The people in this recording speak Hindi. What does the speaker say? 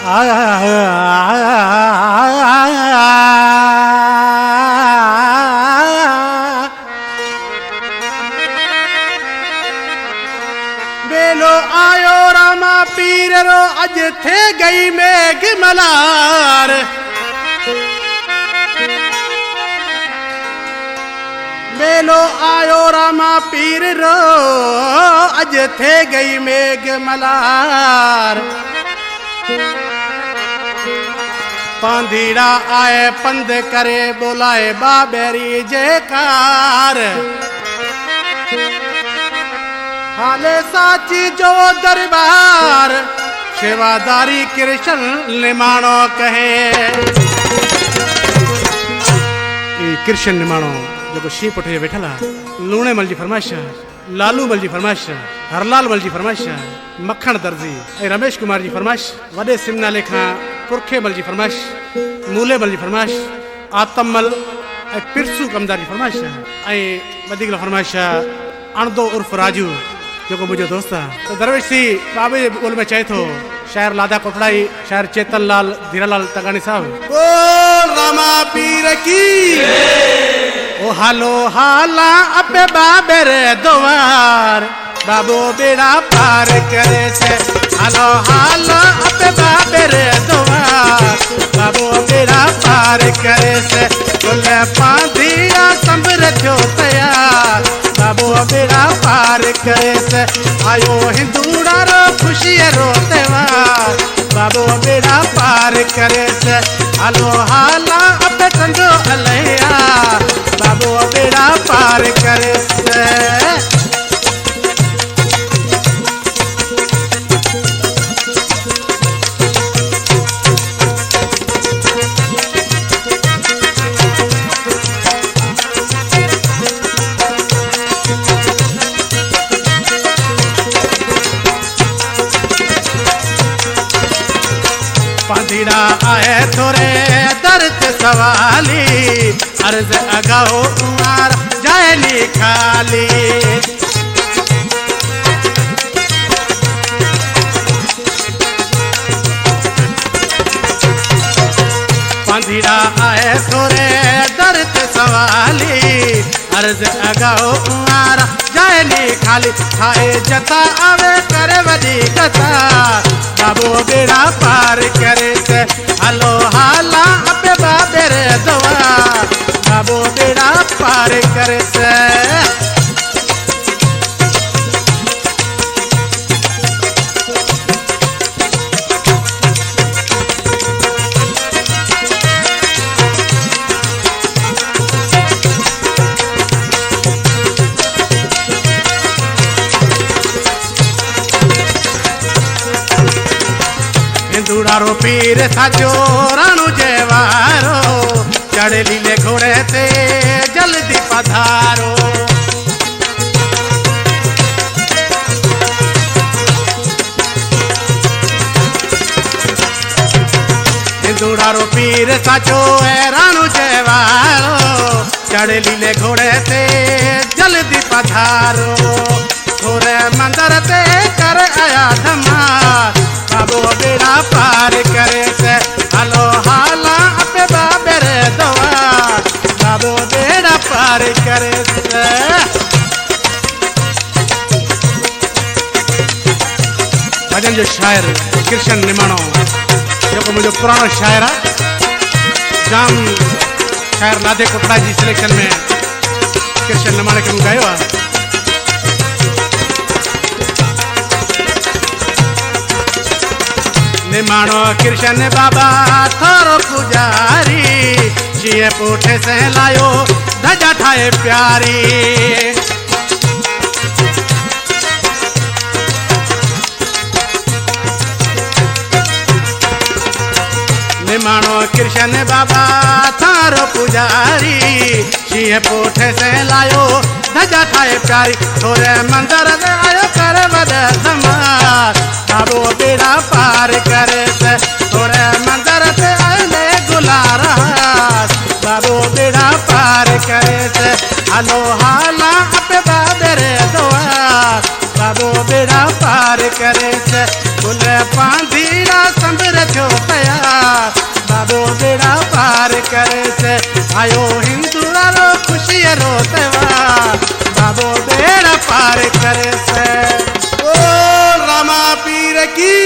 बेलो आयो रामा पीर रो अज थे गई मेघ मलार। बेलो आयो रामा पीर रो अज थे गई मेघ मलार। पांधीड़ा आए पंध करे बोलाए बाबेरी जयकार। हाले साची जो दरबार सेवादारी कृष्ण निमाणो कहे। कृष्ण निमाणो जो शी पुठे वेठल लूणे मल जी फरमाइश, लालू मल जी फरमाइश, हरलाल मल जी फरमाइश, मक्खण दर्जी रमेश कुमार जी फरमाइश, वडे सिमना लेखा पुरखे मल जी फरमाइश, मूले मल जी फरमाइश, आतम मल पिरसू कमदार जी फरमाइश वधीक फरमाइश अणदो उर्फ राजू जो मुझे दोस्त है। तो दरवेश सी बाबे बोल में चाहे तो शायर लादा कोटड़ाई, शायर चेतन लाल धीरालाल तगानी साहब। बोल रामा पीर की ओ हालो हाला अबे बाबे रे द्वार बाबो बेड़ा पार करे से। हालो हाला अबे बाबे रे द्वार बाबो बेड़ा पार करे से। बोले पांधिया संभर थो तैयार बाबो बेड़ा पार करे से। आयो हिंदूड़ा रो खुशी रो त्योहार बाबो बेड़ा पार करे से। हालो हाला अबे कंदो अलैया बाबो बेड़ा पार करे से। पांधीड़ा आए थोरे दर्द सवाली अर्ज अगाओ उमार जायली खाली। पांधीड़ा आए थोरे दर्द सवाली अर्ज अगाओ उमार जायली खाली। खाए जता आवे करे वडी कथा बाबो बेड़ा पार करे से। हालो हाला अबे बाबे रे द्वार बाबो बेड़ा पार करे से। हिंदूड़ारो पीर साजो राणू जेवारो चढ़े लीले घोड़े ते जल्दी पधारो। हिंदूड़ारो पीर साजो राणू जेवारो चढ़े लीले घोड़े ते जल्दी पधारो। थोरे मंदिर ते कर आया धमार बाबो बेड़ा पार करे से। हालो हाला अबे बाबे रे द्वार बाबो बेड़ा पार करे से। भजन जो शायर कृष्ण निमाणो जो मुझे पुरानो शायर है जाम शायर लादे कोटड़ा जी सिलेक्शन में कृष्ण निमाणे के गायो है। निमाणो कृष्ण बाबा थारो पुजारी जिए पुठे से लायो धजा ठाए प्यारी। निमाणो कृष्ण बाबा थारो पुजारी जिए पुठे से लायो धजा ठाए प्यारी। थोरे मंदिर से आयो कर वद धमार बाबो बेड़ा पार करे से। थोरे मंदिर से आए गुलारा बाबो बेड़ा पार करे से। हालो हाला अबे बाबे रे द्वार बाबो बेड़ा पार करे से। बोले पांधीड़ा संभर थो बेड़ा पार करे से आयो हिंदुआरो खुशी रो त्योहार बाबो बेड़ा पार करे से। ओ रामा पीर की